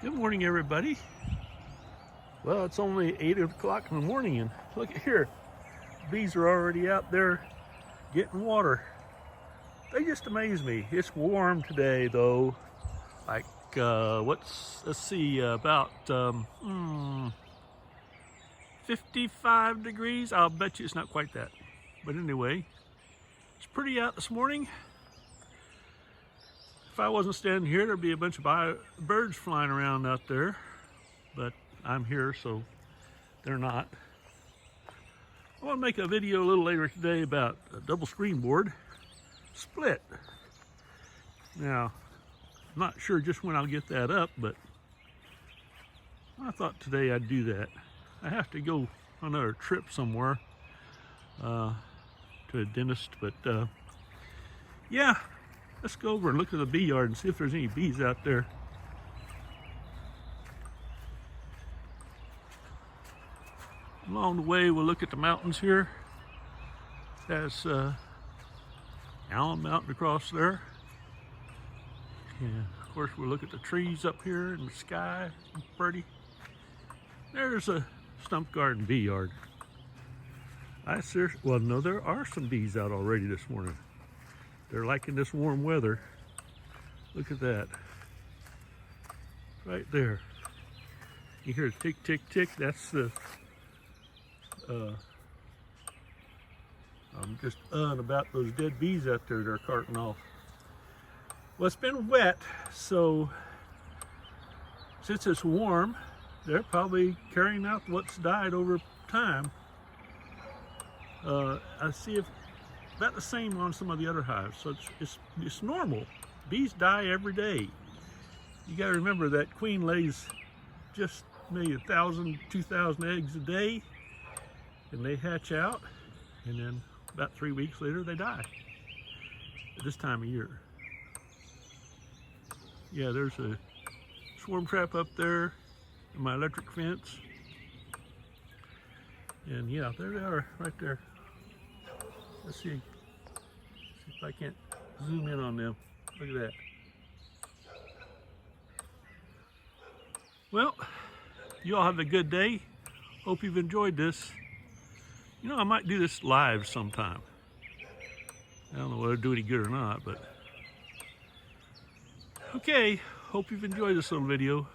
Good morning, everybody. Well, it's only 8 o'clock in the morning, and look at here. Bees are already out there getting water. They just amaze me. It's warm today, though. Like, let's see, about 55 degrees. I'll bet you it's not quite that. But anyway, it's pretty out this morning. If I wasn't standing here, there'd be a bunch of birds flying around out there, but I'm here, so they're not. I want to make a video a little later today about a double screen board split. Now, I'm not sure just when I'll get that up, but I thought today I'd do that. I have to go on another trip somewhere to a dentist, but yeah. Let's go over and look at the bee yard and see if there's any bees out there. Along the way, we'll look at the mountains here. That's Allen Mountain across there. And of course, we'll look at the trees up here in the sky. Pretty. There's a stump garden bee yard. Well, no, there are some bees out already this morning. They're liking this warm weather. Look at that. Right there. You hear tick, tick, tick. That's the, I'm just about those dead bees out there they're carting off. Well, it's been wet, so since it's warm, they're probably carrying out what's died over time. I see if about the same on some of the other hives, so it's normal. Bees die every day. You got to remember that queen lays just maybe 1,000, 2,000 eggs a day, and they hatch out, and then about 3 weeks later they die. At this time of year. Yeah, there's a swarm trap up there in my electric fence, and yeah, there they are right there. Let's see if I can't zoom in on them. Look at that. Well, you all have a good day. Hope you've enjoyed this. You know, I might do this live sometime. I don't know whether it'll do any good or not, but okay. Hope you've enjoyed this little video.